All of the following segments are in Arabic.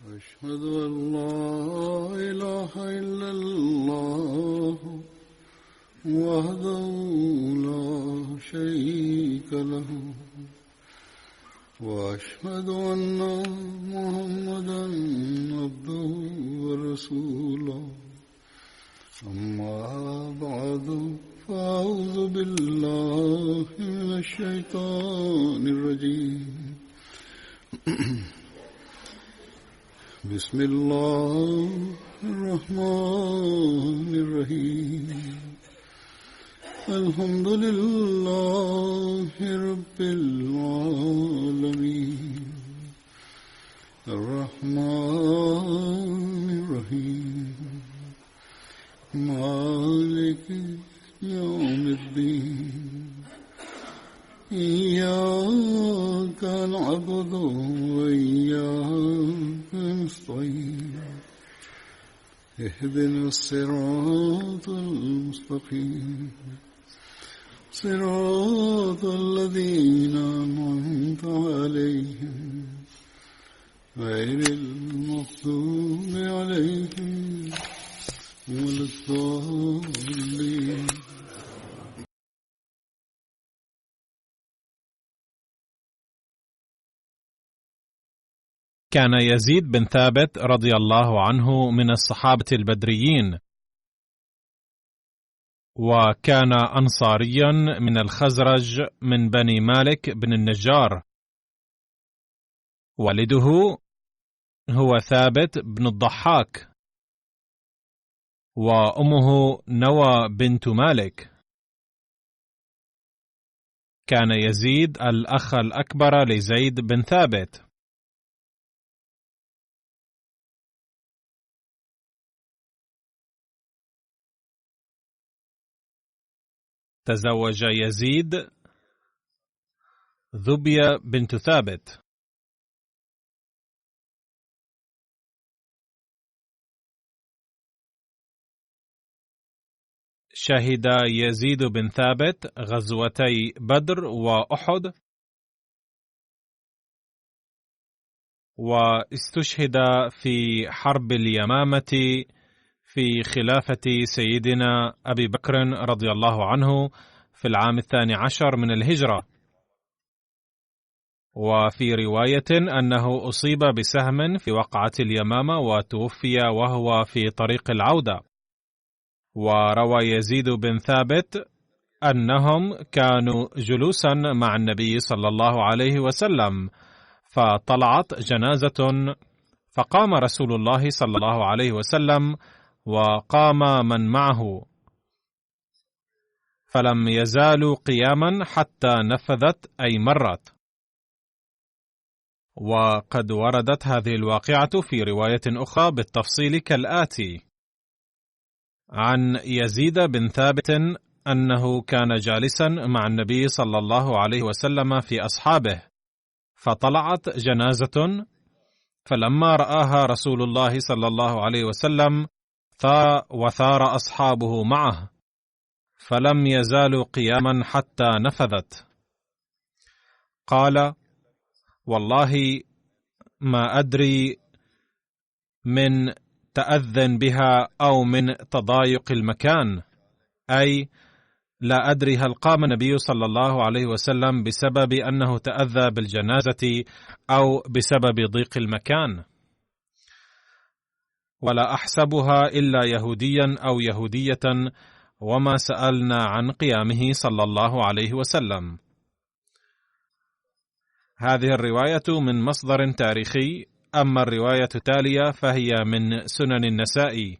أشهد أن لا إله إلا الله وحده لا شريك له وأشهد أن محمدا عبده ورسوله أما بعد فأعوذ بالله من الشيطان الرجيم بسم الله الرحمن الرحيم الحمد لله رب العالمين الرحمن الرحيم مالك يوم الدين إياك نعبد وإياك نستعين اهدنا الصراط المستقيم صراط الذين أنعمت عليهم غير المغضوب عليهم ولا الضالين. كان يزيد بن ثابت رضي الله عنه من الصحابة البدريين، وكان أنصاريا من الخزرج من بني مالك بن النجار. والده هو ثابت بن الضحاك، وأمه نوى بنت مالك. كان يزيد الأخ الأكبر لزيد بن ثابت. تزوج يزيد ذبية بنت ثابت. شهد يزيد بن ثابت غزوتي بدر وأحد، واستشهد في حرب اليمامة في خلافة سيدنا أبي بكر رضي الله عنه في العام 12 من الهجرة. وفي رواية أنه أصيب بسهم في وقعة اليمامة وتوفي وهو في طريق العودة. وروى يزيد بن ثابت أنهم كانوا جلوسا مع النبي صلى الله عليه وسلم، فطلعت جنازة، فقام رسول الله صلى الله عليه وسلم وقام من معه، فلم يزالوا قياما حتى نفذت أي مرت. وقد وردت هذه الواقعة في رواية أخرى بالتفصيل كالآتي: عن يزيد بن ثابت أنه كان جالسا مع النبي صلى الله عليه وسلم في أصحابه، فطلعت جنازة، فلما رآها رسول الله صلى الله عليه وسلم وثار أصحابه معه، فلم يزالوا قياما حتى نفذت. قال: والله ما أدري من تأذن بها أو من تضايق المكان، أي لا أدري هل قام النبي صلى الله عليه وسلم بسبب أنه تأذى بالجنازة أو بسبب ضيق المكان، ولا أحسبها إلا يهوديا أو يهودية، وما سألنا عن قيامه صلى الله عليه وسلم. هذه الرواية من مصدر تاريخي، أما الرواية التالية فهي من سنن النسائي،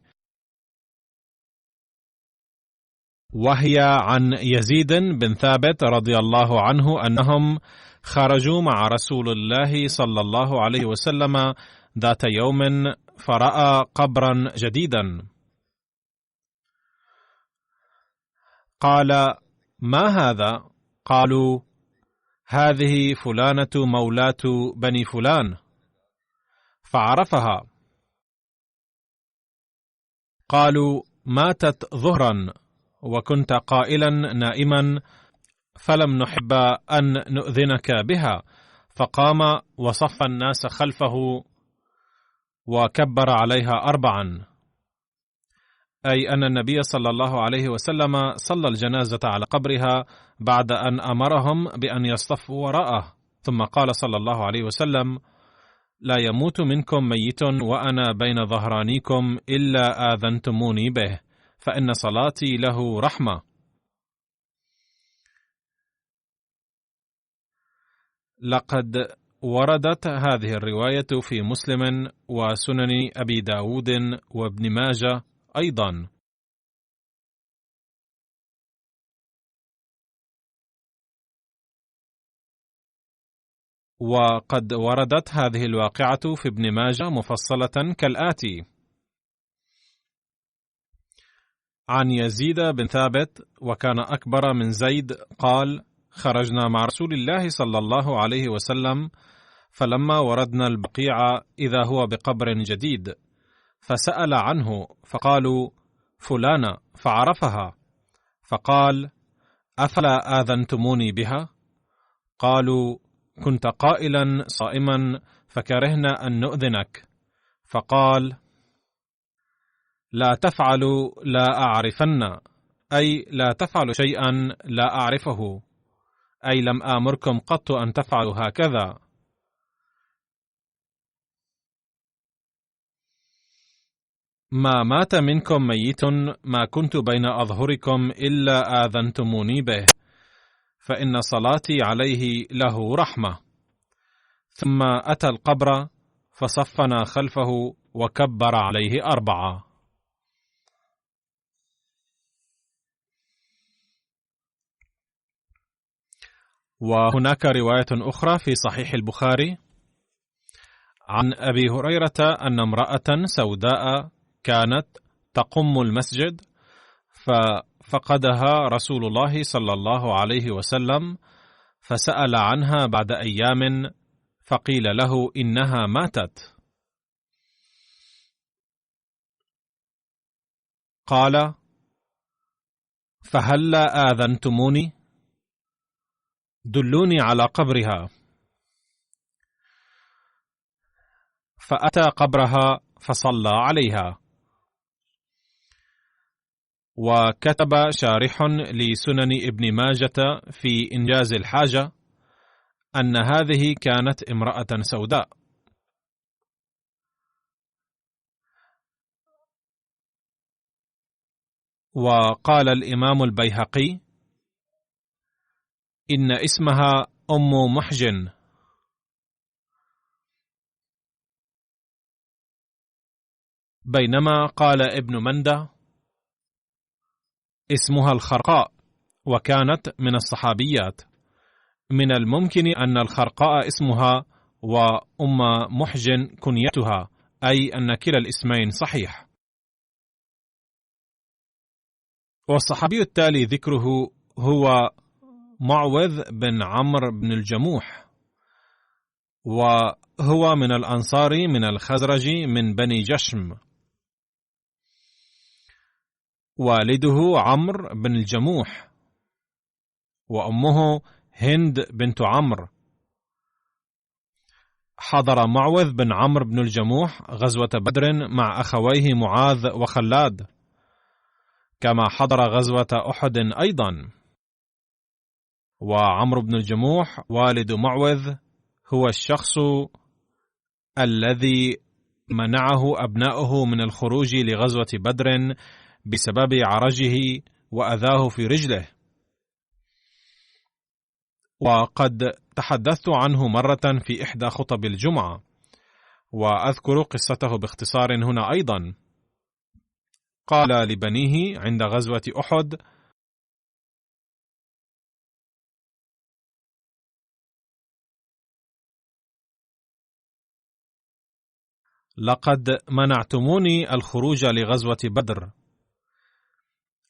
وهي عن يزيد بن ثابت رضي الله عنه أنهم خرجوا مع رسول الله صلى الله عليه وسلم ذات يوم فرأى قبرا جديدا. قال: ما هذا؟ قالوا: هذه فلانة مولاة بني فلان. فعرفها. قالوا: ماتت ظهرا وكنت قائلا نائما فلم نحب أن نؤذنك بها، فقام وصف الناس خلفه وكبر عليها 4، أي أن النبي صلى الله عليه وسلم صلى الجنازة على قبرها بعد أن أمرهم بأن يصطفوا وراءه، ثم قال صلى الله عليه وسلم: لا يموت منكم ميت وأنا بين ظهرانيكم إلا آذنتموني به، فإن صلاتي له رحمة. لقد وردت هذه الرواية في مسلم وسنن أبي داود وابن ماجه أيضا. وقد وردت هذه الواقعة في ابن ماجه مفصلة كالآتي: عن يزيد بن ثابت وكان أكبر من زيد قال: خرجنا مع رسول الله صلى الله عليه وسلم، فلما وردنا البقيع إذا هو بقبر جديد، فسأل عنه فقالوا: فلانة، فعرفها، فقال: أفلا آذنتموني بها؟ قالوا: كنت قائلا صائما فكرهنا أن نؤذنك، فقال: لا تفعلوا لا أعرفن، أي لا تفعلوا شيئا لا أعرفه، أي لم آمركم قط أن تفعلوا هكذا. ما مات منكم ميت ما كنت بين أظهركم إلا آذنتموني به، فإن صلاتي عليه له رحمة. ثم أتى القبر فصفنا خلفه وكبر عليه 4. وهناك رواية أخرى في صحيح البخاري عن أبي هريرة أن امرأة سوداء كانت تقم المسجد، ففقدها رسول الله صلى الله عليه وسلم، فسأل عنها بعد أيام، فقيل له إنها ماتت. قال: فهلا آذنتموني؟ دلوني على قبرها. فأتى قبرها فصلى عليها. وكتب شارح لسنن ابن ماجة في إنجاز الحاجة أن هذه كانت امرأة سوداء. وقال الإمام البيهقي: إن اسمها أم محجن. بينما قال ابن مندة: اسمها الخرقاء، وكانت من الصحابيات. من الممكن أن الخرقاء اسمها وأم محجن كنيتها، أي أن كلا الاسمين صحيح. والصحابي التالي ذكره هو معوذ بن عمرو بن الجموح، وهو من الأنصار من الخزرج من بني جشم. والده عمرو بن الجموح، وأمه هند بنت عمرو. حضر معوذ بن عمرو بن الجموح غزوة بدر مع أخويه معاذ وخلاد، كما حضر غزوة أحد أيضا. وعمرو بن الجموح والد معوذ هو الشخص الذي منعه أبناؤه من الخروج لغزوة بدر بسبب عرجه وأذاه في رجله. وقد تحدثت عنه مرة في إحدى خطب الجمعة، وأذكر قصته باختصار هنا أيضا. قال لبنيه عند غزوة أحد: لقد منعتموني الخروج لغزوة بدر،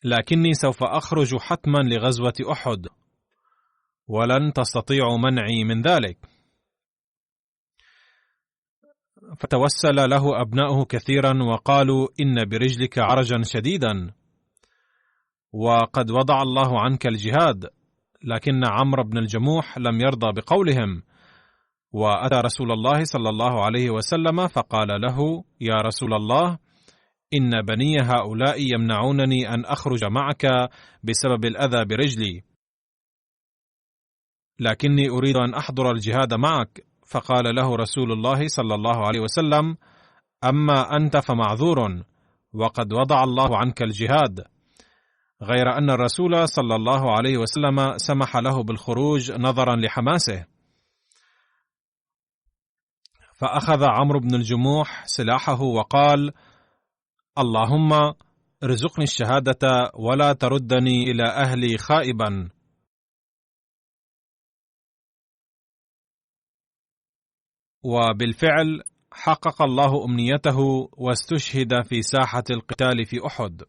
لكني سوف أخرج حتما لغزوة أحد، ولن تستطيعوا منعي من ذلك. فتوسل له أبناؤه كثيرا وقالوا: إن برجلك عرجا شديدا، وقد وضع الله عنك الجهاد. لكن عمرو بن الجموح لم يرضى بقولهم، وأتى رسول الله صلى الله عليه وسلم فقال له: يا رسول الله، إن بني هؤلاء يمنعونني أن أخرج معك بسبب الأذى برجلي، لكني أريد أن أحضر الجهاد معك. فقال له رسول الله صلى الله عليه وسلم: أما أنت فمعذور، وقد وضع الله عنك الجهاد، غير أن الرسول صلى الله عليه وسلم سمح له بالخروج نظرا لحماسه. فأخذ عمرو بن الجموح سلاحه وقال: اللهم ارزقني الشهادة ولا تردني إلى أهلي خائبا. وبالفعل حقق الله أمنيته واستشهد في ساحة القتال في أحد.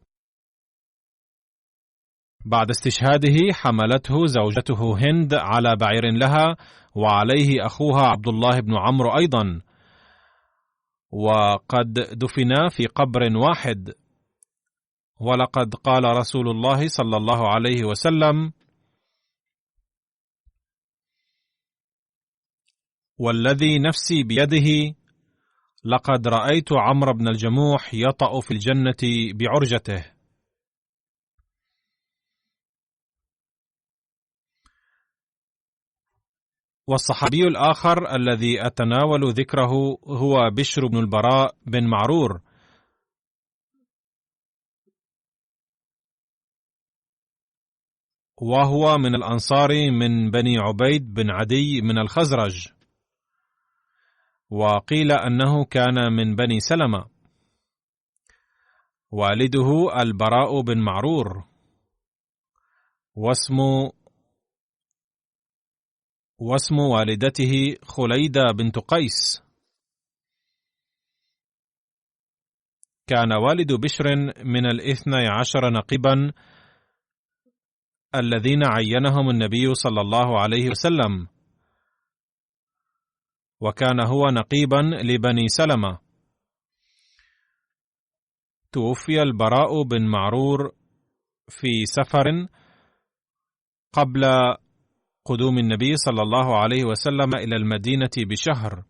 بعد استشهاده حملته زوجته هند على بعير لها، وعليه أخوها عبد الله بن عمرو أيضا، وقد دفنا في قبر واحد. ولقد قال رسول الله صلى الله عليه وسلم: والذي نفسي بيده لقد رأيت عمرو بن الجموح يطأ في الجنة بعرجته. والصحابي الآخر الذي أتناول ذكره هو بشر بن البراء بن معرور، وهو من الأنصار من بني عبيد بن عدي من الخزرج، وقيل أنه كان من بني سلمة. والده البراء بن معرور، واسم والدته خليدة بنت قيس. كان والد بشر من 12 نقيبا الذين عينهم النبي صلى الله عليه وسلم، وكان هو نقيبا لبني سلمة. توفي البراء بن معرور في سفر قبل قدوم النبي صلى الله عليه وسلم إلى المدينة بشهر،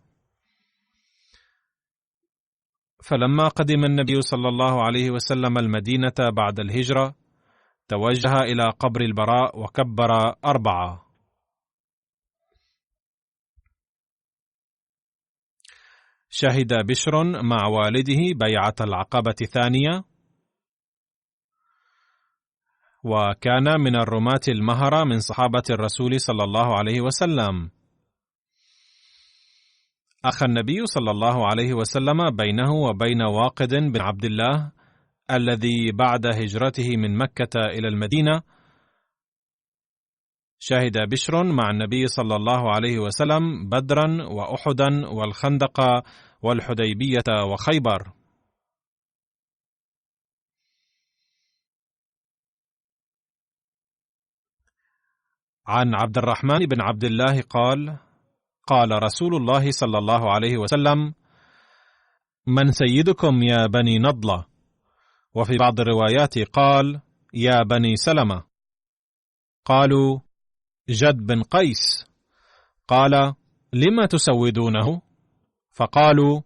فلما قدم النبي صلى الله عليه وسلم المدينة بعد الهجرة توجه إلى قبر البراء وكبر 4. شهد بشر مع والده بيعة العقبة الثانية، وكان من الرماة المهرة من صحابة الرسول صلى الله عليه وسلم. أخى النبي صلى الله عليه وسلم بينه وبين واقد بن عبد الله الذي بعد هجرته من مكة إلى المدينة. شهد بشر مع النبي صلى الله عليه وسلم بدرا وأحدا والخندق والحديبية وخيبر. عن عبد الرحمن بن عبد الله قال: قال رسول الله صلى الله عليه وسلم: من سيدكم يا بني نضلة؟ وفي بعض الروايات قال: يا بني سلمة. قالوا: جد بن قيس. قال: لما تسودونه؟ فقالوا: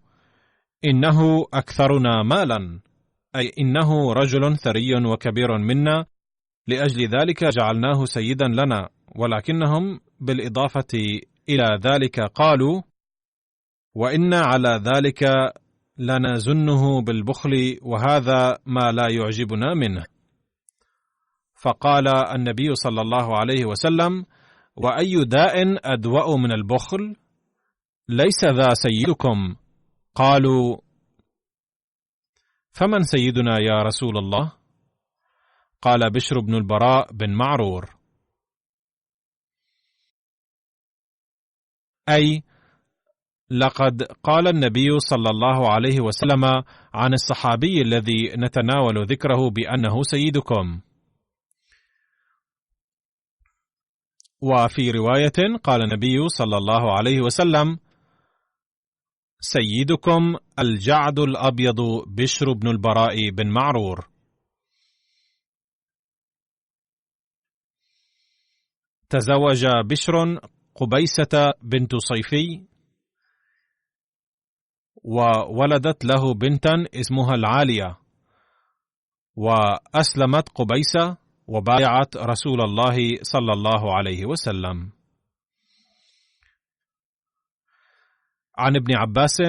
إنه أكثرنا مالا، أي إنه رجل ثري وكبير منا، لأجل ذلك جعلناه سيدا لنا. ولكنهم بالإضافة إلى ذلك قالوا: وإن على ذلك لنزنه بالبخل، وهذا ما لا يعجبنا منه. فقال النبي صلى الله عليه وسلم: وأي داء أدوأ من البخل؟ ليس ذا سيدكم. قالوا: فمن سيدنا يا رسول الله؟ قال بشر بن البراء بن معرور، أي لقد قال النبي صلى الله عليه وسلم عن الصحابي الذي نتناول ذكره بأنه سيدكم. وفي رواية قال النبي صلى الله عليه وسلم: سيدكم الجعد الأبيض بشر بن البراء بن معرور. تزوج بشر قبيسة بنت صيفي، وولدت له بنتا اسمها العالية، وأسلمت قبيسة وبايعت رسول الله صلى الله عليه وسلم. عن ابن عباس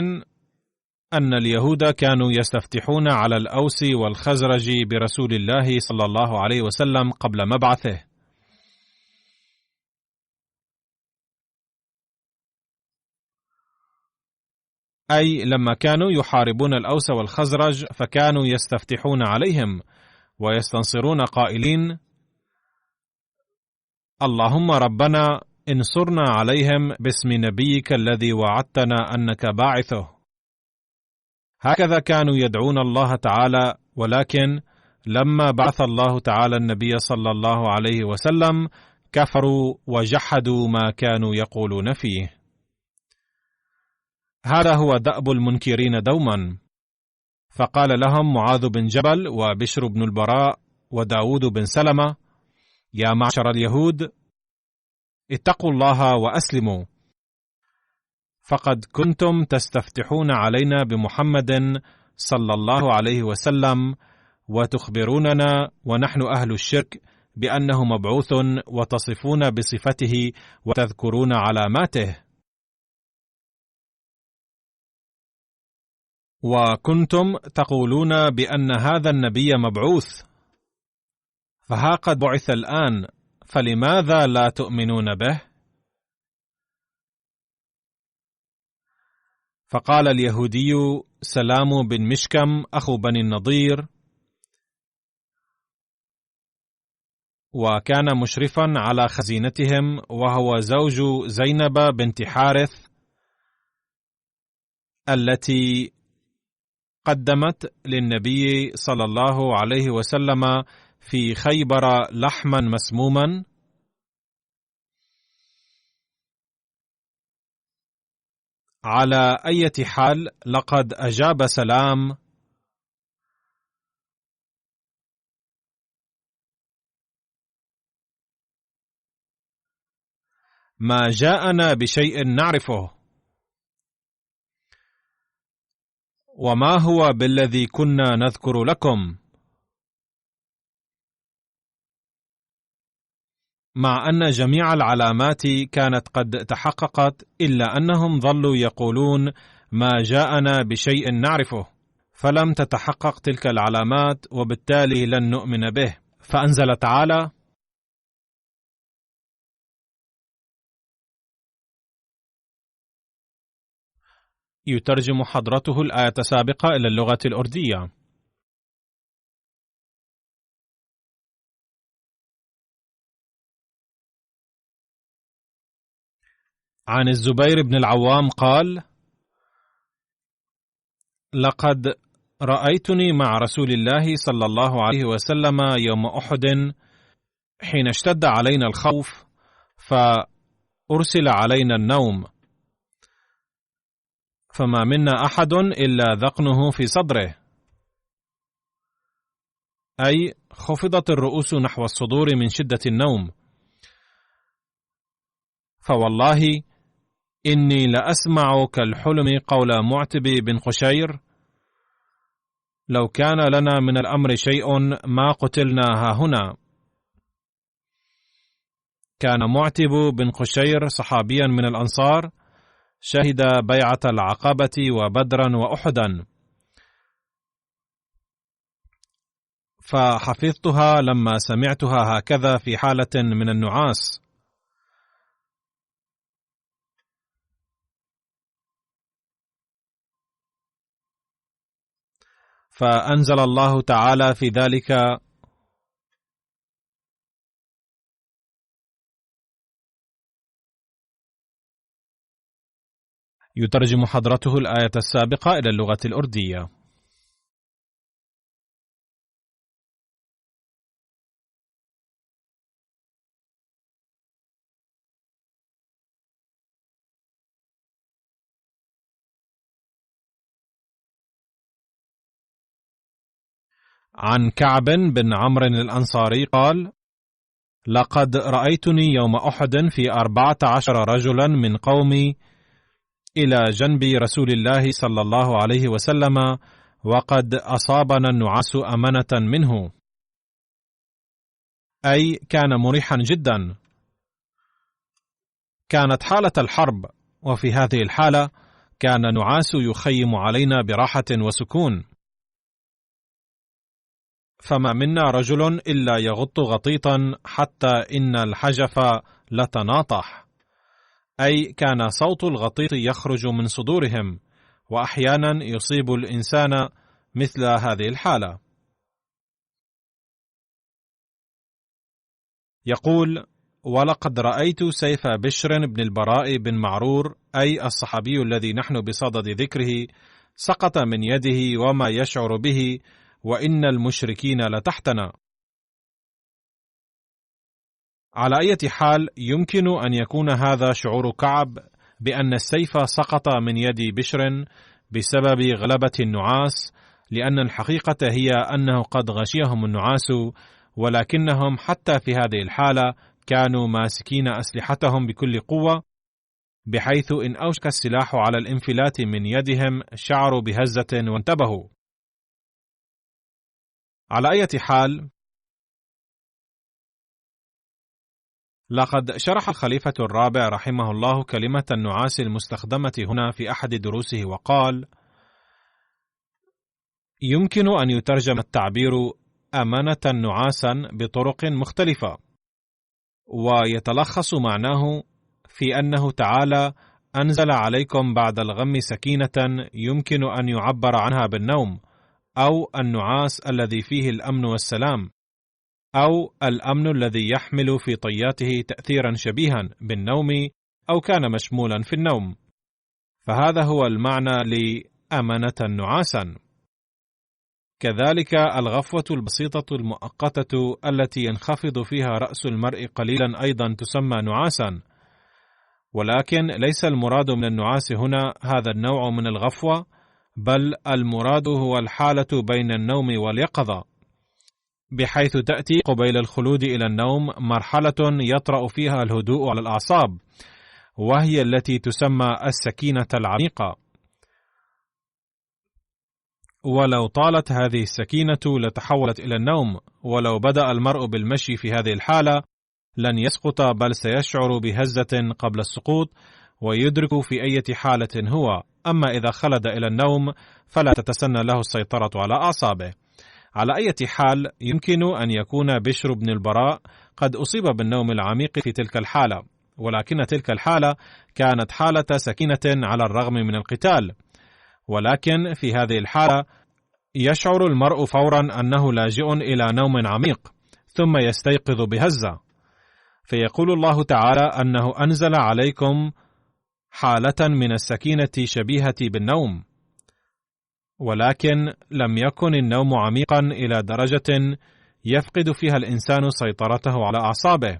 أن اليهود كانوا يستفتحون على الأوس والخزرج برسول الله صلى الله عليه وسلم قبل مبعثه، أي لما كانوا يحاربون الأوس والخزرج فكانوا يستفتحون عليهم ويستنصرون قائلين: اللهم ربنا انصرنا عليهم باسم نبيك الذي وعدتنا أنك باعثه. هكذا كانوا يدعون الله تعالى، ولكن لما بعث الله تعالى النبي صلى الله عليه وسلم كفروا وجحدوا ما كانوا يقولون فيه. هذا هو دأب المنكرين دوما. فقال لهم معاذ بن جبل وبشر بن البراء وداود بن سلمة: يا معشر اليهود، اتقوا الله وأسلموا، فقد كنتم تستفتحون علينا بمحمد صلى الله عليه وسلم وتخبروننا ونحن أهل الشرك بأنه مبعوث، وتصفون بصفته وتذكرون علاماته، وكنتم تقولون بأن هذا النبي مبعوث، فها قد بعث الآن، فلماذا لا تؤمنون به؟ فقال اليهودي سلام بن مشكم أخو بني النضير، وكان مشرفا على خزينتهم، وهو زوج زينب بنت حارث التي قدمت للنبي صلى الله عليه وسلم في خيبر لحما مسموما. على أي حال لقد أجاب سلام: ما جاءنا بشيء نعرفه، وما هو بالذي كنا نذكر لكم، مع أن جميع العلامات كانت قد تحققت، إلا أنهم ظلوا يقولون ما جاءنا بشيء نعرفه، فلم تتحقق تلك العلامات، وبالتالي لن نؤمن به. فأنزل تعالى: يترجم حضرته الآية السابقة إلى اللغة الأردية. عن الزبير بن العوام قال: لقد رأيتني مع رسول الله صلى الله عليه وسلم يوم أحد حين اشتد علينا الخوف، فأرسل علينا النوم، فما منا أحد إلا ذقنه في صدره، أي خفضت الرؤوس نحو الصدور من شدة النوم. فوالله إني لأسمع كالحلم قول معتب بن قشير: لو كان لنا من الأمر شيء ما قتلنا هاهنا. كان معتب بن قشير صحابيا من الأنصار، شهد بيعة العقبة وبدرا وأحدا، فحفظتها لما سمعتها هكذا في حالة من النعاس. فأنزل الله تعالى في ذلك: يترجم حضرته الآية السابقة إلى اللغة الأردية. عن كعب بن عمرو الأنصاري قال: لقد رأيتني يوم أحد في 14 رجلا من قومي إلى جنب رسول الله صلى الله عليه وسلم، وقد أصابنا النعاس أمنة منه، أي كان مريحا جدا. كانت حالة الحرب، وفي هذه الحالة كان النعاس يخيم علينا براحة وسكون، فما منا رجل إلا يغط غطيطا حتى إن الحجف لتناطح، أي كان صوت الغطيط يخرج من صدورهم، وأحيانا يصيب الإنسان مثل هذه الحالة. يقول: ولقد رأيت سيف بشر بن البراء بن معرور، أي الصحابي الذي نحن بصدد ذكره، سقط من يده وما يشعر به، وإن المشركين لتحتنا. على أي حال يمكن أن يكون هذا شعور كعب بأن السيف سقط من يد بشر بسبب غلبة النعاس، لأن الحقيقة هي أنه قد غشيهم النعاس، ولكنهم حتى في هذه الحالة كانوا ماسكين أسلحتهم بكل قوة، بحيث إن أوشك السلاح على الانفلات من يدهم شعروا بهزة وانتبهوا. على أي حال، لقد شرح الخليفة الرابع رحمه الله كلمة النعاس المستخدمة هنا في أحد دروسه وقال: يمكن أن يترجم التعبير أمنة نعاسا بطرق مختلفة، ويتلخص معناه في أنه تعالى أنزل عليكم بعد الغم سكينة يمكن أن يعبر عنها بالنوم، أو النعاس الذي فيه الأمن والسلام، أو الأمن الذي يحمل في طياته تأثيرا شبيها بالنوم أو كان مشمولا في النوم، فهذا هو المعنى لأمنة نعاسا. كذلك الغفوة البسيطة المؤقتة التي ينخفض فيها رأس المرء قليلا أيضا تسمى نعاسا، ولكن ليس المراد من النعاس هنا هذا النوع من الغفوة، بل المراد هو الحالة بين النوم واليقظة، بحيث تأتي قبيل الخلود إلى النوم مرحلة يطرأ فيها الهدوء على الأعصاب، وهي التي تسمى السكينة العميقة. ولو طالت هذه السكينة لتحولت إلى النوم، ولو بدأ المرء بالمشي في هذه الحالة لن يسقط، بل سيشعر بهزة قبل السقوط ويدرك في أي حالة هو، أما إذا خلد إلى النوم فلا تتسنى له السيطرة على أعصابه. على أي حال يمكن أن يكون بشر بن البراء قد أصيب بالنوم العميق في تلك الحالة، ولكن تلك الحالة كانت حالة سكينة على الرغم من القتال، ولكن في هذه الحالة يشعر المرء فورا أنه لاجئ إلى نوم عميق، ثم يستيقظ بهزة، فيقول الله تعالى أنه أنزل عليكم حالة من السكينة شبيهة بالنوم، ولكن لم يكن النوم عميقا إلى درجة يفقد فيها الإنسان سيطرته على أعصابه،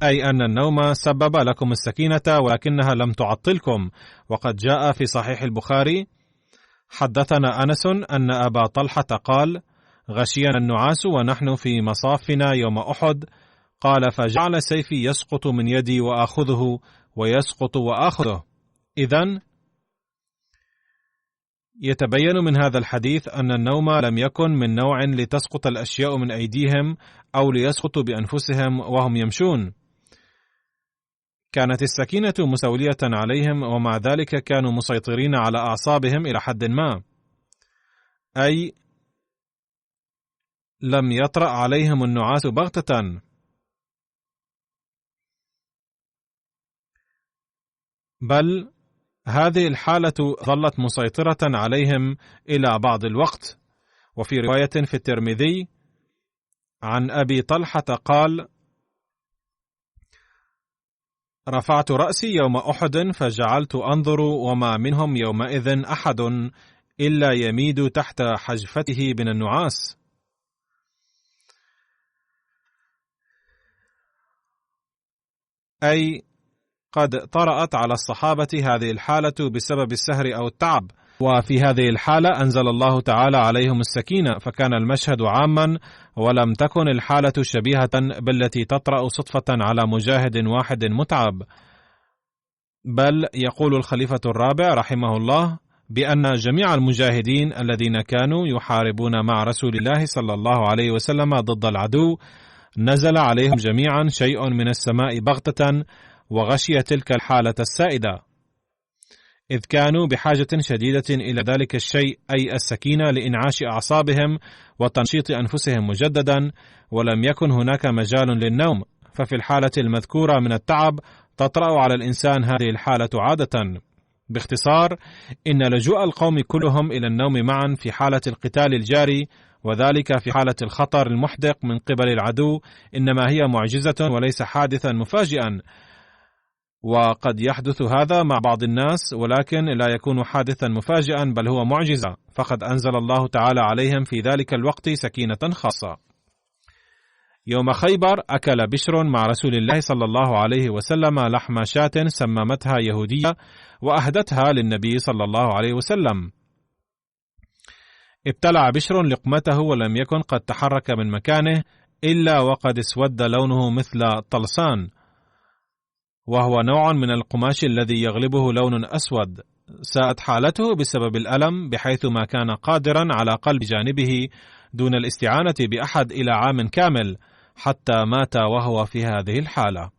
أي أن النوم سبب لكم السكينة ولكنها لم تعطلكم. وقد جاء في صحيح البخاري: حدثنا أنس أن أبا طلحة قال: غشينا النعاس ونحن في مصافنا يوم أحد، قال: فجعل سيفي يسقط من يدي وآخذه ويسقط وآخذه. إذن يتبين من هذا الحديث أن النوم لم يكن من نوع لتسقط الأشياء من أيديهم أو ليسقطوا بأنفسهم وهم يمشون، كانت السكينة مستولية عليهم، ومع ذلك كانوا مسيطرين على أعصابهم إلى حد ما، أي لم يطرأ عليهم النعاس بغتة، بل هذه الحالة ظلت مسيطرة عليهم إلى بعض الوقت. وفي رواية في الترمذي عن أبي طلحة قال: رفعت رأسي يوم أحد فجعلت أنظر وما منهم يومئذ أحد إلا يميد تحت حجفته من النعاس. أي قد طرأت على الصحابة هذه الحالة بسبب السهر أو التعب، وفي هذه الحالة أنزل الله تعالى عليهم السكينة، فكان المشهد عاما، ولم تكن الحالة شبيهة بالتي تطرأ صدفة على مجاهد واحد متعب. بل يقول الخليفة الرابع رحمه الله بأن جميع المجاهدين الذين كانوا يحاربون مع رسول الله صلى الله عليه وسلم ضد العدو نزل عليهم جميعا شيء من السماء بغتة وغشي تلك الحالة السائدة، إذ كانوا بحاجة شديدة إلى ذلك الشيء، أي السكينة، لإنعاش أعصابهم وتنشيط أنفسهم مجددا، ولم يكن هناك مجال للنوم، ففي الحالة المذكورة من التعب تطرأ على الإنسان هذه الحالة عادة. باختصار، إن لجوء القوم كلهم إلى النوم معا في حالة القتال الجاري، وذلك في حالة الخطر المحدق من قبل العدو، إنما هي معجزة وليس حادثا مفاجئا. وقد يحدث هذا مع بعض الناس، ولكن لا يكون حادثا مفاجئا، بل هو معجزة، فقد أنزل الله تعالى عليهم في ذلك الوقت سكينة خاصة. يوم خيبر أكل بشر مع رسول الله صلى الله عليه وسلم لحم شاة سممتها يهودية وأهدتها للنبي صلى الله عليه وسلم. ابتلع بشر لقمته ولم يكن قد تحرك من مكانه إلا وقد اسود لونه مثل طلسان، وهو نوع من القماش الذي يغلبه لون أسود. ساءت حالته بسبب الألم، بحيث ما كان قادرا على قلب جانبه دون الاستعانة بأحد إلى عام كامل، حتى مات وهو في هذه الحالة.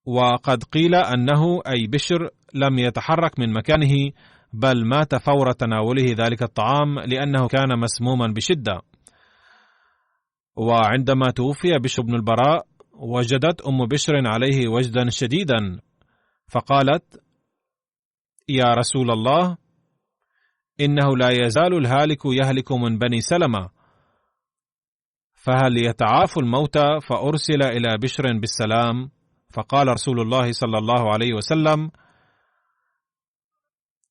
وقد قيل أنه أي بشر لم يتحرك من مكانه، بل مات فور تناوله ذلك الطعام، لأنه كان مسموما بشدة. وعندما توفي بشر بن البراء وجدت أم بشر عليه وجدا شديدا، فقالت: يا رسول الله، إنه لا يزال الهالك يهلك من بني سلمة، فهل يتعاف الموتى؟ فأرسل إلى بشر بالسلام. فقال رسول الله صلى الله عليه وسلم: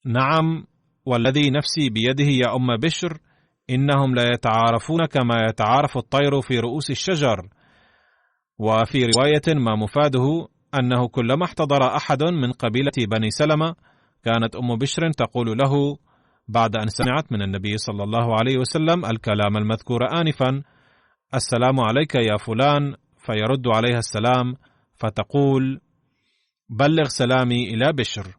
نعم، والذي نفسي بيده يا أم بشر، إنهم لا يتعارفون كما يتعارف الطير في رؤوس الشجر. وفي رواية ما مفاده أنه كلما احتضر أحد من قبيلة بني سلمة كانت أم بشر تقول له بعد أن سمعت من النبي صلى الله عليه وسلم الكلام المذكور آنفا: السلام عليك يا فلان، فيرد عليها السلام، فتقول: بلغ سلامي إلى بشر.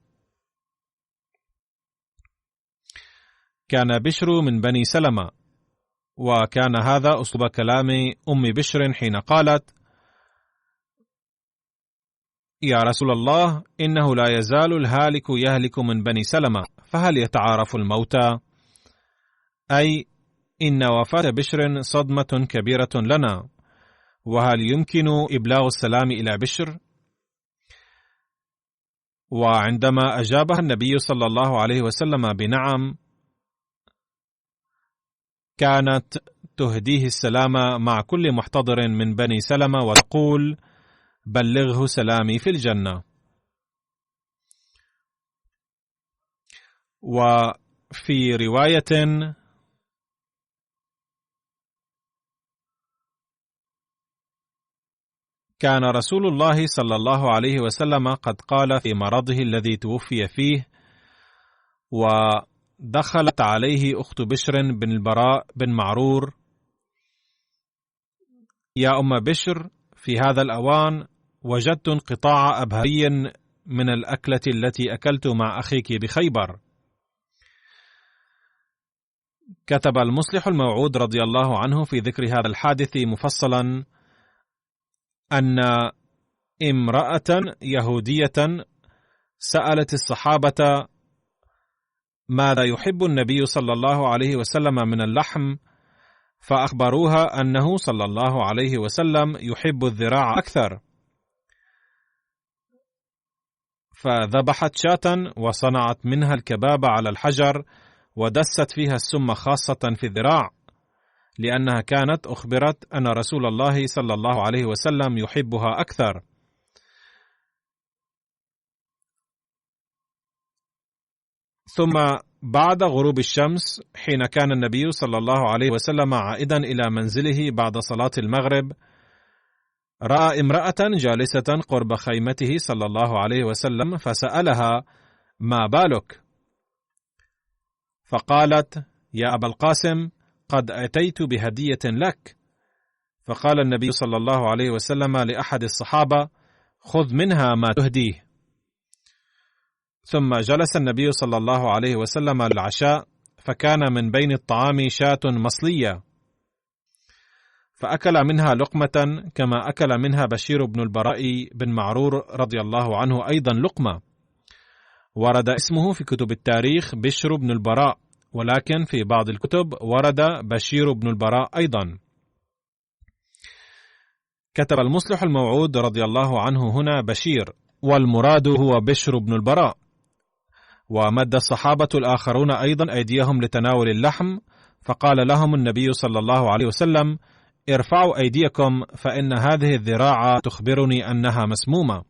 كان بشر من بني سلمة، وكان هذا أسلوب كلام أم بشر حين قالت: يا رسول الله، إنه لا يزال الهالك يهلك من بني سلمة، فهل يتعارف الموتى؟ أي إن وفاة بشر صدمة كبيرة لنا، وهل يمكن إبلاغ السلام إلى بشر؟ وعندما أجابها النبي صلى الله عليه وسلم بنعم، كانت تهديه السلام مع كل محتضر من بني سلمة وتقول: بلغه سلامي في الجنة. وفي رواية: كان رسول الله صلى الله عليه وسلم قد قال في مرضه الذي توفي فيه: ودخلت عليه أخت بشر بن البراء بن معرور: يا أم بشر، في هذا الأوان وجدت انقطاع أبهري من الأكلة التي أكلت مع أخيك بخيبر. كتب المصلح الموعود رضي الله عنه في ذكر هذا الحادث مفصلا أن امرأة يهودية سألت الصحابة ماذا يحب النبي صلى الله عليه وسلم من اللحم، فأخبروها أنه صلى الله عليه وسلم يحب الذراع أكثر، فذبحت شاة وصنعت منها الكباب على الحجر ودست فيها السم خاصة في الذراع، لأنها كانت أخبرت أن رسول الله صلى الله عليه وسلم يحبها أكثر. ثم بعد غروب الشمس، حين كان النبي صلى الله عليه وسلم عائدا إلى منزله بعد صلاة المغرب، رأى امرأة جالسة قرب خيمته صلى الله عليه وسلم، فسألها: ما بالك؟ فقالت: يا أبا القاسم، قد أتيت بهدية لك. فقال النبي صلى الله عليه وسلم لأحد الصحابة: خذ منها ما تهديه. ثم جلس النبي صلى الله عليه وسلم للعشاء، فكان من بين الطعام شاة مصلية، فأكل منها لقمة كما أكل منها بشير بن البراء بن معرور رضي الله عنه أيضا لقمة. ورد اسمه في كتب التاريخ بشر بن البراء، ولكن في بعض الكتب ورد بشير بن البراء أيضا. كتب المصلح الموعود رضي الله عنه هنا بشير، والمراد هو بشر بن البراء. ومد الصحابة الآخرون أيضا أيديهم لتناول اللحم، فقال لهم النبي صلى الله عليه وسلم: ارفعوا أيديكم، فإن هذه الذراع تخبرني أنها مسمومة.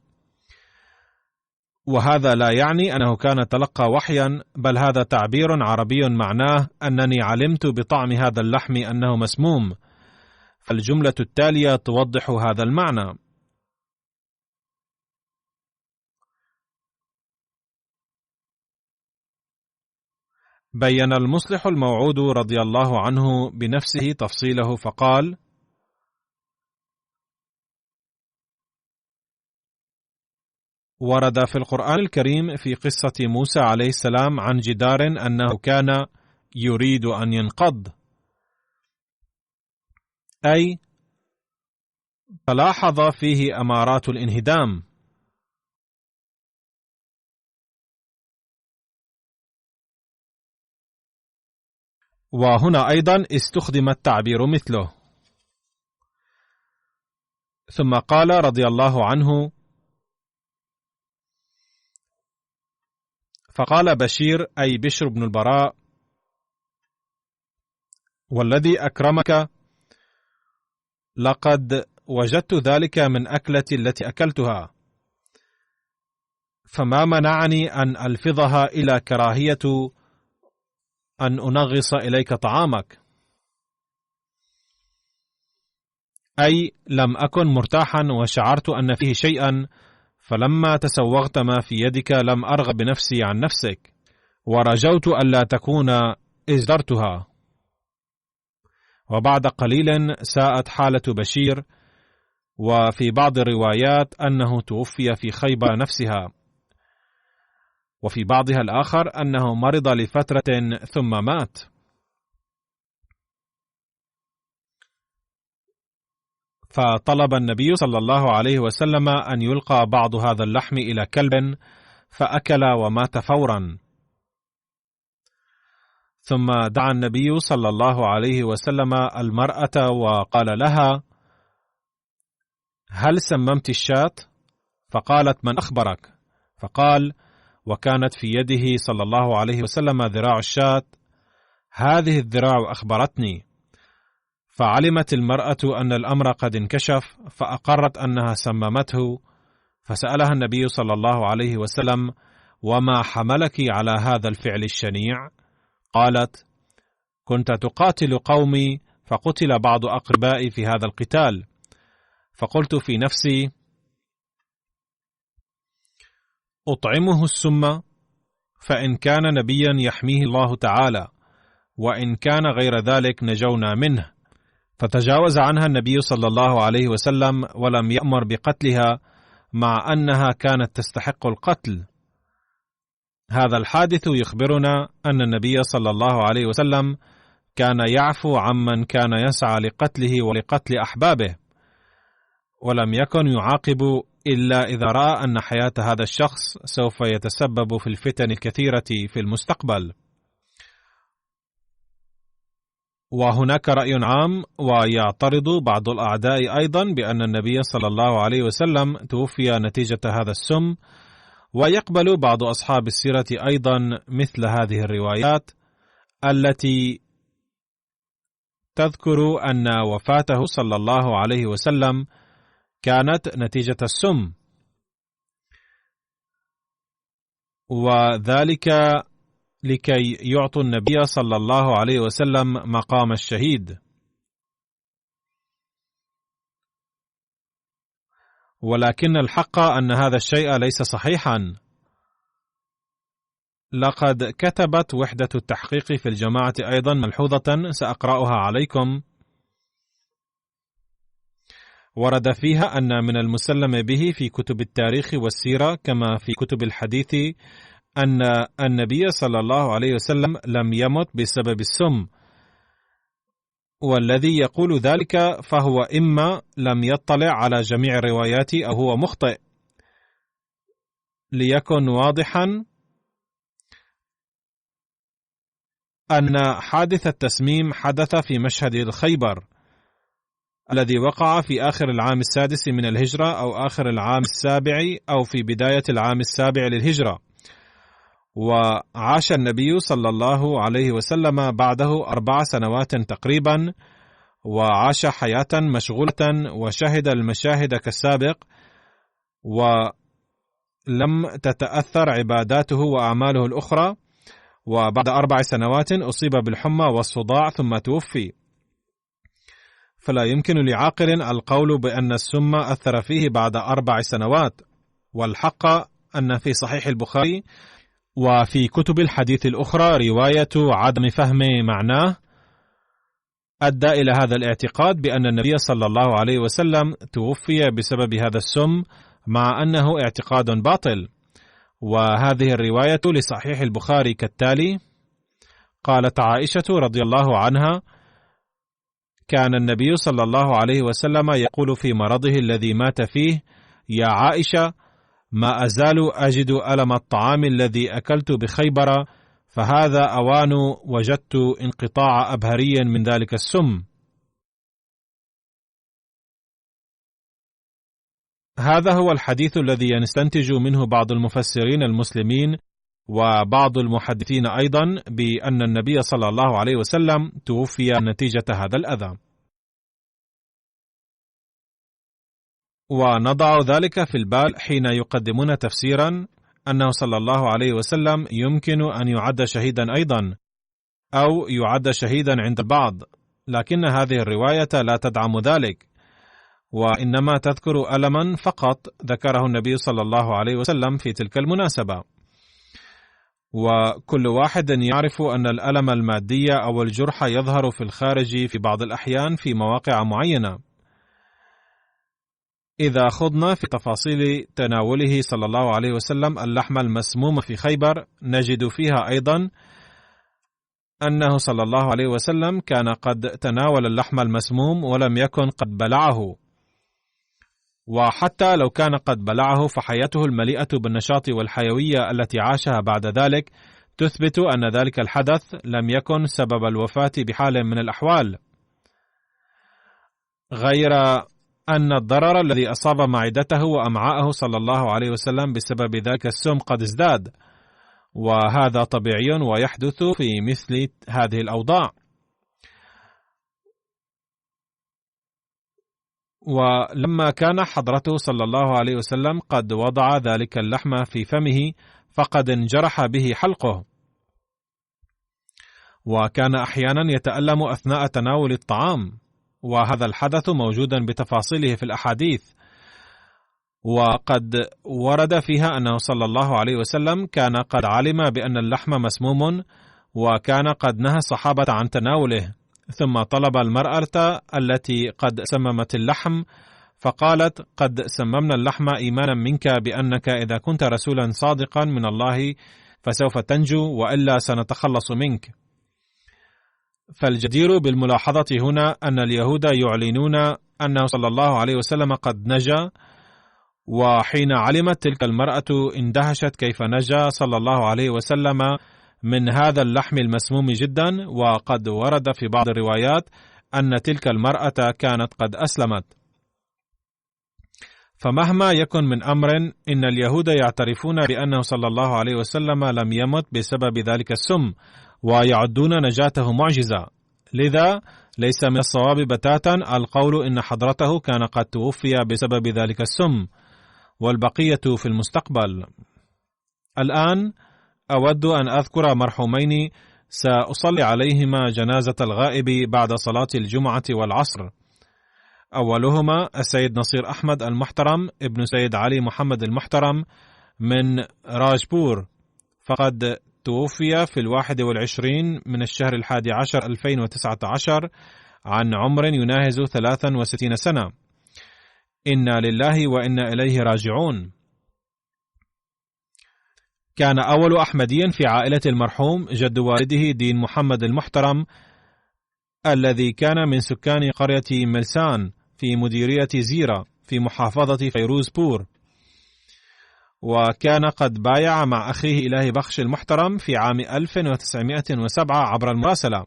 وهذا لا يعني أنه كان تلقى وحيا، بل هذا تعبير عربي معناه أنني علمت بطعم هذا اللحم أنه مسموم، فالجملة التالية توضح هذا المعنى. بين المصلح الموعود رضي الله عنه بنفسه تفصيله فقال: ورد في القرآن الكريم في قصة موسى عليه السلام عن جدار أنه كان يريد أن ينقض، أي تلاحظ فيه أمارات الانهدام. وهنا أيضا استخدم التعبير مثله. ثم قال رضي الله عنه: فقال بشير أي بشر بن البراء: والذي أكرمك لقد وجدت ذلك من أكلتي التي أكلتها، فما منعني أن ألفظها إلى كراهية أن أنغص إليك طعامك، أي لم أكن مرتاحا وشعرت أن فيه شيئا، فلما تسوغت ما في يدك لم أرغب بنفسي عن نفسك، ورجوت ألا تكون ازدرتها. وبعد قليل ساءت حالة بشير، وفي بعض الروايات أنه توفي في خيبر نفسها، وفي بعضها الآخر أنه مرض لفترة ثم مات. فطلب النبي صلى الله عليه وسلم أن يلقى بعض هذا اللحم إلى كلب، فأكل ومات فورا. ثم دعا النبي صلى الله عليه وسلم المرأة وقال لها: هل سممت الشاة؟ فقالت: من أخبرك؟ فقال: وكانت في يده صلى الله عليه وسلم ذراع الشاة، هذه الذراع أخبرتني. فعلمت المرأة أن الأمر قد انكشف، فأقرت أنها سممته، فسألها النبي صلى الله عليه وسلم: وما حملك على هذا الفعل الشنيع؟ قالت: كنت تقاتل قومي، فقتل بعض أقربائي في هذا القتال، فقلت في نفسي: أطعمه السم، فإن كان نبيا يحميه الله تعالى، وإن كان غير ذلك نجونا منه. فتجاوز عنها النبي صلى الله عليه وسلم ولم يأمر بقتلها، مع أنها كانت تستحق القتل. هذا الحادث يخبرنا أن النبي صلى الله عليه وسلم كان يعفو عمن كان يسعى لقتله ولقتل أحبابه، ولم يكن يعاقب إلا إذا رأى أن حياة هذا الشخص سوف يتسبب في الفتن الكثيرة في المستقبل. وهناك رأي عام ويعترض بعض الأعداء أيضا بأن النبي صلى الله عليه وسلم توفي نتيجة هذا السم، ويقبل بعض أصحاب السيرة أيضا مثل هذه الروايات التي تذكر أن وفاته صلى الله عليه وسلم كانت نتيجة السم، وذلك لكي يعطوا النبي صلى الله عليه وسلم مقام الشهيد. ولكن الحق أن هذا الشيء ليس صحيحا. لقد كتبت وحدة التحقيق في الجماعة أيضا ملحوظة سأقرأها عليكم. ورد فيها أن من المسلم به في كتب التاريخ والسيرة كما في كتب الحديث أن النبي صلى الله عليه وسلم لم يمت بسبب السم، والذي يقول ذلك فهو إما لم يطلع على جميع الروايات أو هو مخطئ. ليكن واضحا أن حادث التسميم حدث في مشهد الخيبر الذي وقع في آخر العام 6 من الهجرة أو آخر العام 7 أو في بداية العام 7 للهجرة، وعاش النبي صلى الله عليه وسلم بعده 4 سنوات تقريبا، وعاش حياة مشغولة وشهد المشاهد كالسابق، ولم تتأثر عباداته وأعماله الأخرى، وبعد 4 سنوات أصيب بالحمى والصداع ثم توفي. فلا يمكن لعاقل القول بأن السم أثر فيه بعد 4 سنوات، والحق أن في صحيح البخاري وفي كتب الحديث الأخرى رواية عدم فهم معناه أدى إلى هذا الاعتقاد بأن النبي صلى الله عليه وسلم توفي بسبب هذا السم، مع أنه اعتقاد باطل. وهذه الرواية لصحيح البخاري كالتالي: قالت عائشة رضي الله عنها: كان النبي صلى الله عليه وسلم يقول في مرضه الذي مات فيه: يا عائشة، ما أزال أجد ألم الطعام الذي أكلت بخيبر، فهذا أوان وجدت انقطاع أبهري من ذلك السم. هذا هو الحديث الذي يستنتج منه بعض المفسرين المسلمين وبعض المحدثين أيضا بأن النبي صلى الله عليه وسلم توفي نتيجة هذا الأذى. ونضع ذلك في البال حين يقدمون تفسيرا أنه صلى الله عليه وسلم يمكن أن يعد شهيدا أيضا، أو يعد شهيدا عند البعض، لكن هذه الرواية لا تدعم ذلك، وإنما تذكر ألما فقط ذكره النبي صلى الله عليه وسلم في تلك المناسبة. وكل واحد يعرف أن الألم المادي أو الجرح يظهر في الخارج في بعض الأحيان في مواقع معينة. إذا خضنا في تفاصيل تناوله صلى الله عليه وسلم اللحم المسموم في خيبر، نجد فيها أيضا أنه صلى الله عليه وسلم كان قد تناول اللحم المسموم ولم يكن قد بلعه، وحتى لو كان قد بلعه فحياته المليئة بالنشاط والحيوية التي عاشها بعد ذلك تثبت أن ذلك الحدث لم يكن سبب الوفاة بحال من الأحوال، غير أن الضرر الذي أصاب معدته وأمعاءه صلى الله عليه وسلم بسبب ذلك السم قد ازداد، وهذا طبيعي ويحدث في مثل هذه الأوضاع. ولما كان حضرته صلى الله عليه وسلم قد وضع ذلك اللحم في فمه فقد انجرح به حلقه، وكان أحيانا يتألم أثناء تناول الطعام، وهذا الحدث موجودا بتفاصيله في الأحاديث، وقد ورد فيها أنه صلى الله عليه وسلم كان قد علم بأن اللحم مسموم، وكان قد نهى الصحابة عن تناوله، ثم طلب المرأة التي قد سممت اللحم فقالت: قد سممنا اللحم إيمانا منك بأنك إذا كنت رسولا صادقا من الله فسوف تنجو، وإلا سنتخلص منك. فالجدير بالملاحظة هنا أن اليهود يعلنون أنه صلى الله عليه وسلم قد نجا، وحين علمت تلك المرأة اندهشت كيف نجا صلى الله عليه وسلم من هذا اللحم المسموم جدا، وقد ورد في بعض الروايات أن تلك المرأة كانت قد أسلمت. فمهما يكن من أمر، إن اليهود يعترفون بأنه صلى الله عليه وسلم لم يمت بسبب ذلك السم، ويعدون نجاته معجزة، لذا ليس من الصواب بتاتا القول إن حضرته كان قد توفي بسبب ذلك السم، والبقية في المستقبل. الآن أود أن أذكر مرحومين سأصلي عليهما جنازة الغائب بعد صلاة الجمعة والعصر. أولهما السيد نصير أحمد المحترم ابن سيد علي محمد المحترم من راجبور، فقد توفي في 21 من الشهر 11 2019 عن عمر يناهز 63 سنة. إنا لله وإنا إليه راجعون. كان أول أحمدي في عائلة المرحوم جد والده دين محمد المحترم، الذي كان من سكان قرية ملسان في مديرية زيرة في محافظة فيروزبور، وكان قد بايع مع أخيه إلهي بخش المحترم في عام 1907 عبر المراسلة،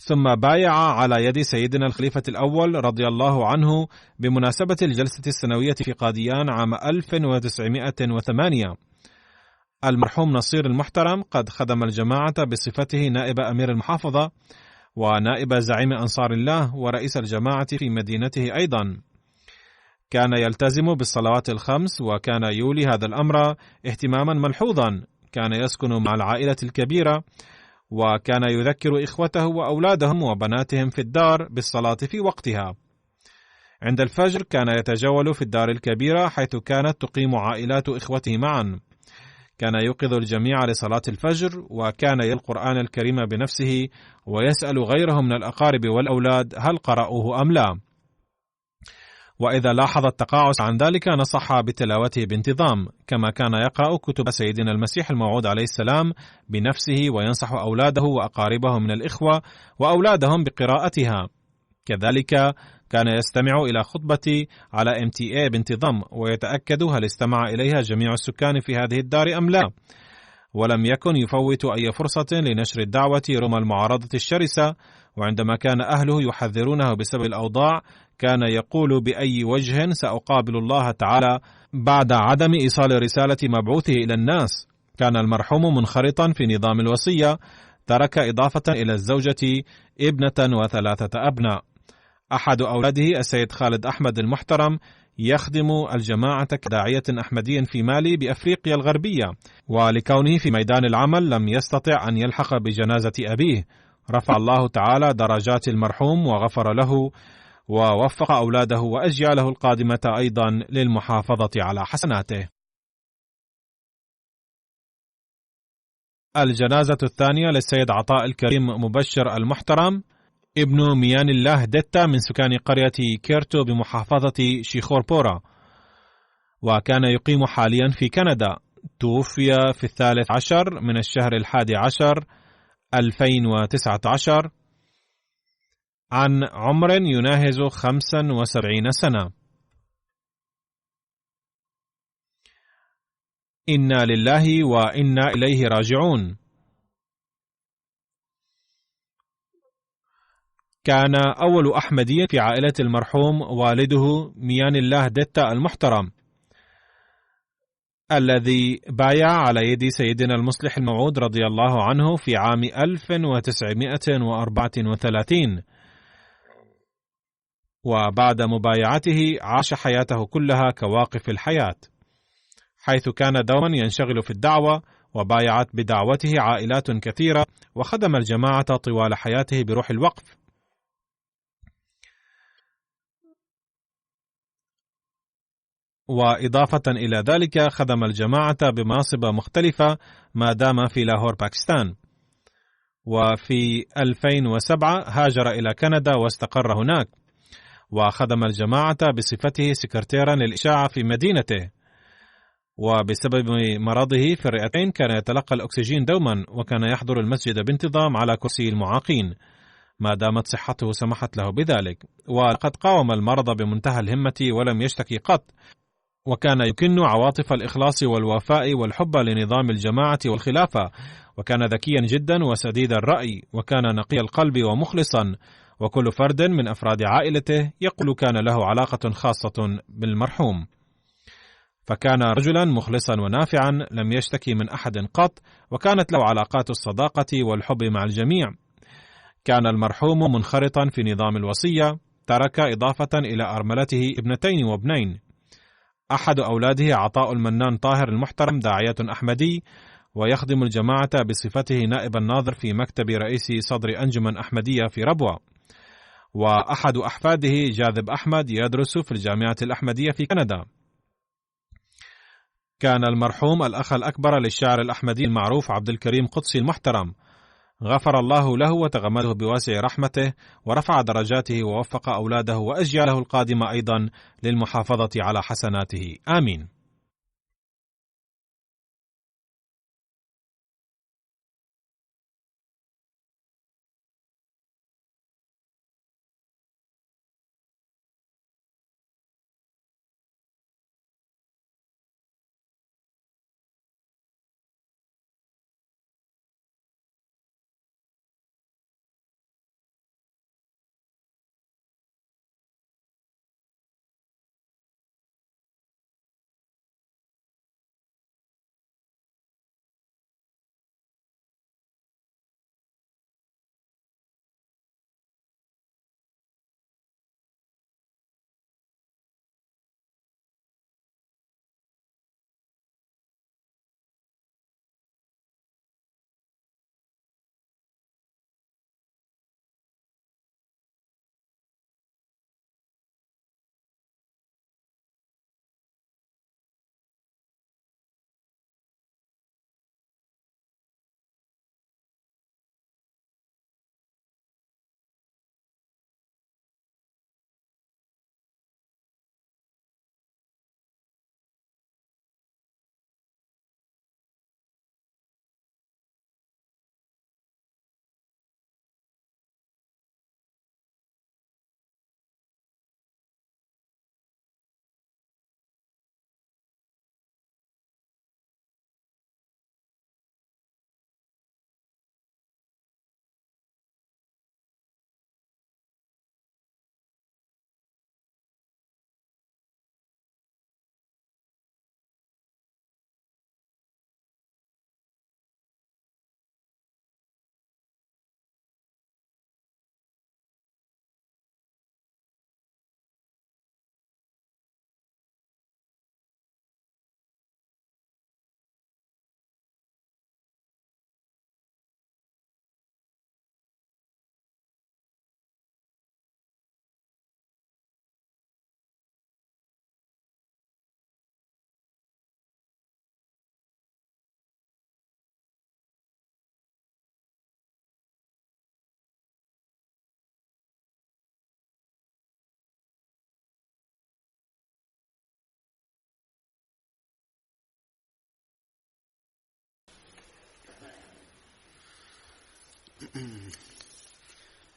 ثم بايع على يد سيدنا الخليفة الأول رضي الله عنه بمناسبة الجلسة السنوية في قاديان عام 1908. المرحوم نصير المحترم قد خدم الجماعة بصفته نائب أمير المحافظة ونائب زعيم أنصار الله ورئيس الجماعة في مدينته أيضا. كان يلتزم بالصلوات الخمس، وكان يولي هذا الأمر اهتماما ملحوظا. كان يسكن مع العائلة الكبيرة، وكان يذكر إخوته وأولادهم وبناتهم في الدار بالصلاة في وقتها. عند الفجر كان يتجول في الدار الكبيرة حيث كانت تقيم عائلات إخوته معا. كان يوقظ الجميع لصلاة الفجر، وكان يلقى القرآن الكريم بنفسه ويسأل غيرهم من الأقارب والأولاد هل قرأوه أم لا، وإذا لاحظ التقاعس عن ذلك نصح بتلاوته بانتظام، كما كان يقرأ كتب سيدنا المسيح الموعود عليه السلام بنفسه، وينصح أولاده وأقاربه من الإخوة وأولادهم بقراءتها. كذلك كان يستمع إلى خطبة على MTA بانتظام، ويتأكد هل استمع إليها جميع السكان في هذه الدار أم لا، ولم يكن يفوت أي فرصة لنشر الدعوة رغم المعارضة الشرسة. وعندما كان أهله يحذرونه بسبب الأوضاع كان يقول بأي وجه سأقابل الله تعالى بعد عدم إيصال رسالة مبعوثه إلى الناس. كان المرحوم منخرطا في نظام الوصية، ترك إضافة إلى الزوجة ابنة و3 أبناء. أحد أولاده السيد خالد أحمد المحترم يخدم الجماعة كداعية أحمدي في مالي بأفريقيا الغربية، ولكونه في ميدان العمل لم يستطع أن يلحق بجنازة أبيه. رفع الله تعالى درجات المرحوم وغفر له، ووفق أولاده وأجياله القادمة أيضا للمحافظة على حسناته. الجنازة الثانية للسيد عطاء الكريم مبشر المحترم، ابن ميان الله دتا من سكان قرية كيرتو بمحافظة شيخوربورا، وكان يقيم حاليا في كندا. توفي في 13 من الشهر 11 2019 عن عمر يناهز 75 سنة. إنا لله وإنا إليه راجعون. كان أول أحمدي في عائلة المرحوم والده ميان الله دتا المحترم، الذي بايع على يد سيدنا المصلح الموعود رضي الله عنه في عام 1934، وبعد مبايعته عاش حياته كلها كواقف الحياة، حيث كان دوما ينشغل في الدعوة، وبايعت بدعوته عائلات كثيرة، وخدم الجماعة طوال حياته بروح الوقف. وإضافة إلى ذلك خدم الجماعة بمناصب مختلفة ما دام في لاهور باكستان، وفي 2007 هاجر إلى كندا واستقر هناك، وخدم الجماعة بصفته سكرتيرا للإشاعة في مدينته. وبسبب مرضه في الرئتين كان يتلقى الأكسجين دوما، وكان يحضر المسجد بانتظام على كرسي المعاقين ما دامت صحته سمحت له بذلك، وقد قاوم المرض بمنتهى الهمة ولم يشتكي قط، وكان يكن عواطف الإخلاص والوفاء والحب لنظام الجماعة والخلافة، وكان ذكيا جدا وسديد الرأي، وكان نقي القلب ومخلصا، وكل فرد من أفراد عائلته يقول كان له علاقة خاصة بالمرحوم، فكان رجلا مخلصا ونافعا لم يشتكي من أحد قط، وكانت له علاقات الصداقة والحب مع الجميع. كان المرحوم منخرطا في نظام الوصية، ترك إضافة إلى أرملته 2 وابنين. أحد أولاده عطاء المنان طاهر المحترم داعية أحمدي، ويخدم الجماعة بصفته نائب الناظر في مكتب رئيس صدر أنجمن أحمدية في ربوة. وأحد أحفاده جاذب أحمد يدرس في الجامعة الأحمدية في كندا. كان المرحوم الأخ الأكبر للشاعر الأحمدي المعروف عبد الكريم قدسي المحترم، غفر الله له وتغمده بواسع رحمته ورفع درجاته ووفق أولاده وأجياله القادمة أيضا للمحافظة على حسناته، آمين.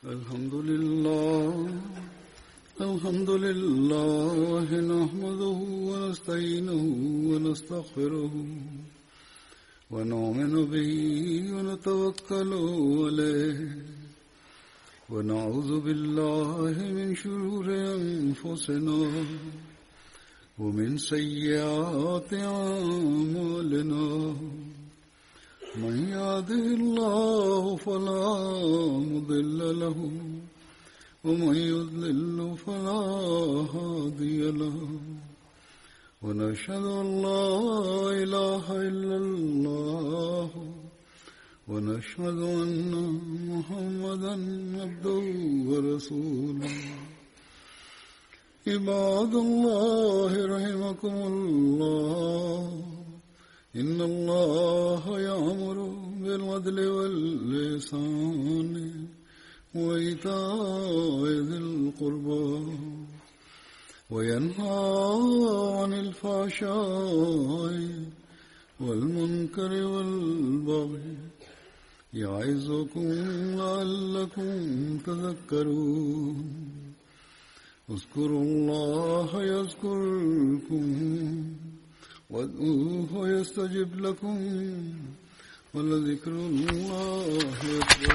الحمد لله نحمده ونستعينه ونستغفره ونؤمن به ونتوكل عليه ونعوذ بالله من شرور أنفسنا ومن سيئات أعمالنا من يهده الله فلا مضل له ومن يضلل فلا هادي له ونشهد أن لا إله إلا الله ونشهد أن محمدا عبده ورسوله عباد الله رحمكم الله إن الله يأمر بالعدل والإحسان وإيتاء ذي القربى وينهى عن الفحشاء والمنكر والبغي يعظكم لعلكم تذكرون اذكروا الله يذكركم وادعوه يستجب لكم ولذكر الله أكبر.